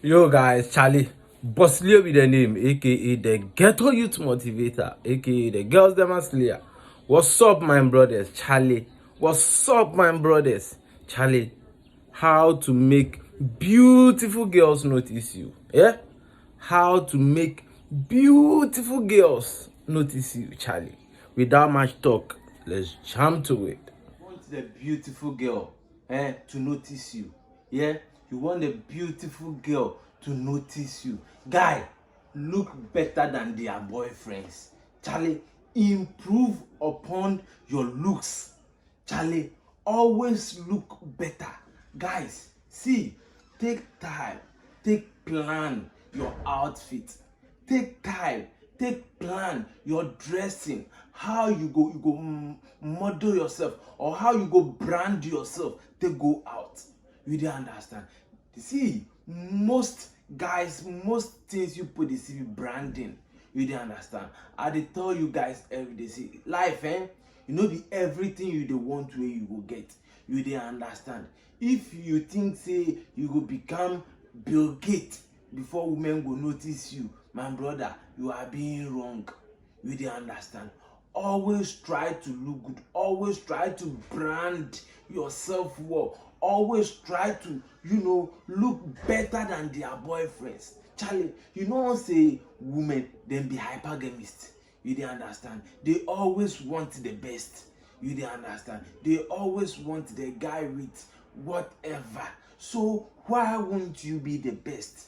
Yo guys, Charlie, Bosley with the name, aka the Ghetto Youth Motivator, aka the Girls Dem Slayer. What's up, my brothers? Charlie, what's up, my brothers? Charlie, how to make beautiful girls notice you? Yeah, how to make beautiful girls notice you, Charlie. Without much talk, let's jump to it. Want the beautiful girl to notice you. Yeah, you want a beautiful girl to notice you. Guy, look better than their boyfriends. Charlie, improve upon your looks. Charlie, always look better. Guys, see, take time, take plan your outfit. Take time, take plan your dressing, how you go model yourself, or how you go brand yourself to go out. You dey understand? See, most guys, most things you put is branding. You dey understand? I dey tell you guys every day, see, life you know be everything you dey want where you go get. You dey understand? If you think say you go become Bill Gates before women go notice you, my brother, you are being wrong. You dey understand? Always try to look good. Always try to brand yourself well. Always try to, look better than their boyfriends. Charlie, you know say women dem be hypergamist. You dey understand? They always want the best. You dey understand? They always want the guy with whatever. So why won't you be the best?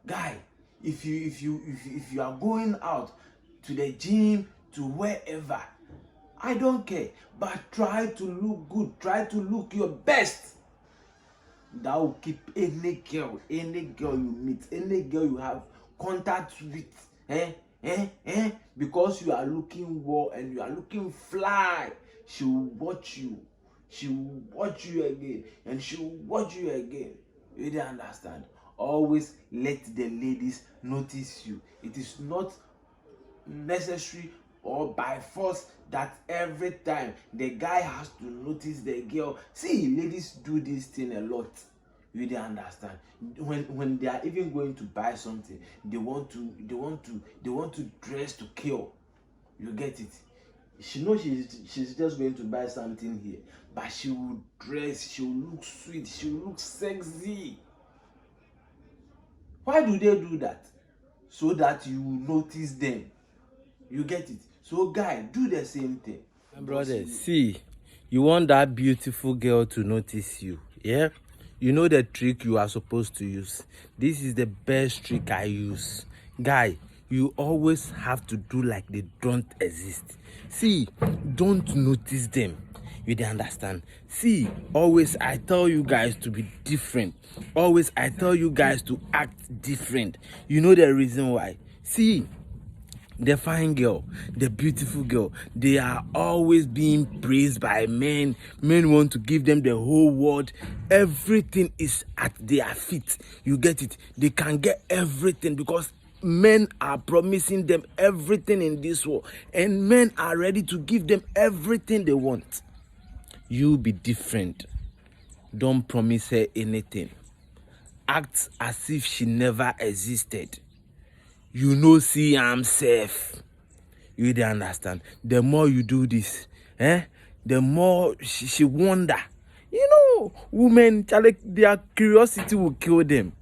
Guy, if you are going out to the gym, to wherever, I don't care, but try to look good, try to look your best. That will keep any girl you meet, any girl you have contact with, because you are looking well and you are looking fly, she will watch you. She will watch you again, and she will watch you again. You dey understand? Always let the ladies notice you. It is not necessary or by force that every time the guy has to notice the girl. See, ladies do this thing a lot. You dey understand? When they are even going to buy something, they want to dress to kill. You get it? She knows she's just going to buy something here, but she will dress, she will look sweet, she will look sexy. Why do they do that? So that you will notice them. You get it? So guy, do the same thing. My brother, see, you want that beautiful girl to notice you, yeah? You know the trick you are supposed to use. This is the best trick I use. Guy, you always have to do like they don't exist. See, don't notice them. You dey understand? See, always I tell you guys to be different. Always I tell you guys to act different. You know the reason why? See, the fine girl, the beautiful girl, they are always being praised by men. Men want to give them the whole world. Everything is at their feet. You get it? They can get everything because men are promising them everything in this world, and men are ready to give them everything they want. You be different. Don't promise her anything. Act as if she never existed. You know, see, I'm safe. You dey understand? The more you do this, the more she wonder. You know, women, their curiosity will kill them.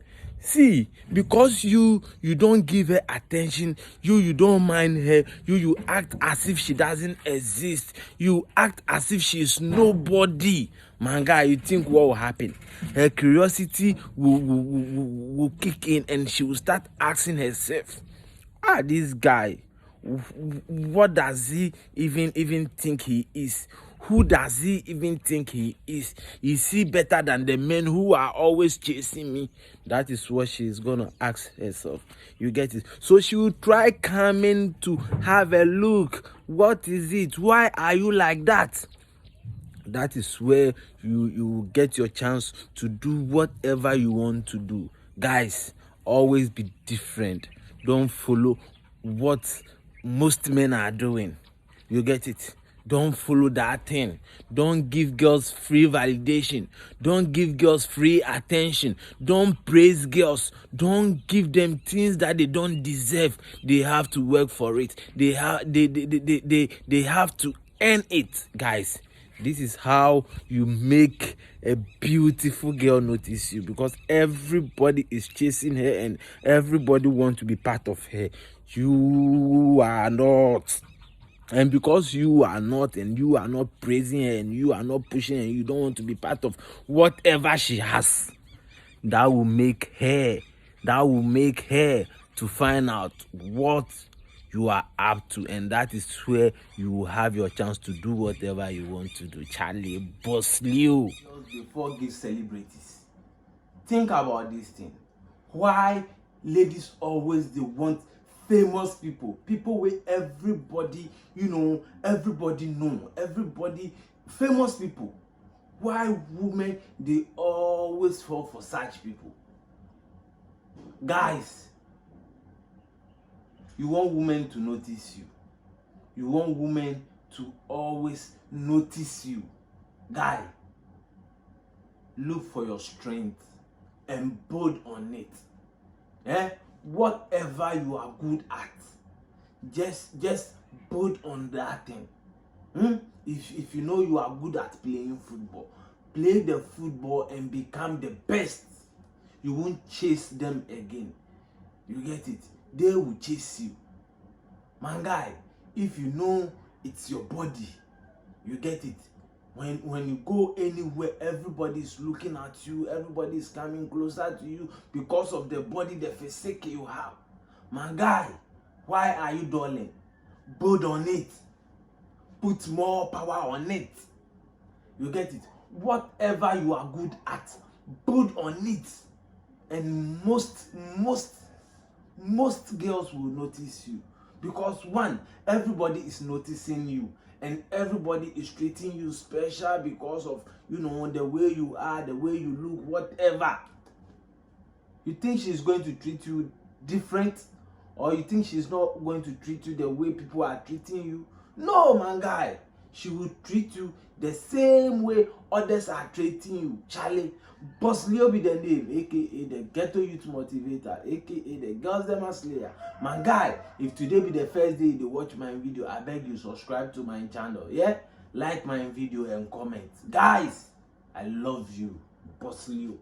See, because you don't give her attention, you don't mind her, you act as if she doesn't exist, you act as if she is nobody. Man, guy, you think what will happen? Her curiosity will kick in, and she will start asking herself, this guy, what does he even think he is? Who does he even think he is? Is he better than the men who are always chasing me? That is what she is gonna ask herself. You get it? So she will try coming to have a look. What is it? Why are you like that? That is where you get your chance to do whatever you want to do. Guys, always be different. Don't follow what most men are doing. You get it? Don't follow that thing. Don't give girls free validation. Don't give girls free attention. Don't praise girls. Don't give them things that they don't deserve. They have to work for it. They have to earn it, guys. This is how you make a beautiful girl notice you, because everybody is chasing her and everybody wants to be part of her. You are not. And because you are not, and you are not praising her, and you are not pushing her, and you don't want to be part of whatever she has, that will make her to find out what you are up to, and that is where you will have your chance to do whatever you want to do. Charlie, boss Leo. Before give celebrities, think about this thing. Why ladies always they want famous people wey everybody everybody know, everybody famous people? Why women they always fall for such people? Guys, you want women to notice you, you want women to always notice you. Guy, look for your strength and build on it. Whatever you are good at, just build on that thing. If you know you are good at playing football, play the football and become the best. You won't chase them again. You get it? They will chase you. Man, guy, if you know it's your body, you get it? When you go anywhere, everybody is looking at you, everybody is coming closer to you because of the body, the physique you have. Man, guy, why are you dulling? Build on it. Put more power on it. You get it? Whatever you are good at, build on it. And most girls will notice you, because one, everybody is noticing you, and everybody is treating you special because of the way you are, the way you look, whatever. You think she's going to treat you different, or you think she's not going to treat you the way people are treating you? No, man, guy, she will treat you the same way others are treating you. Charlie, Boss Leo be the name, aka the Ghetto Youth Motivator, aka the Girls Dem Slayer. Man, guy, if today be the first day you watch my video, I beg you subscribe to my channel, yeah? Like my video and comment. Guys, I love you. Boss Leo.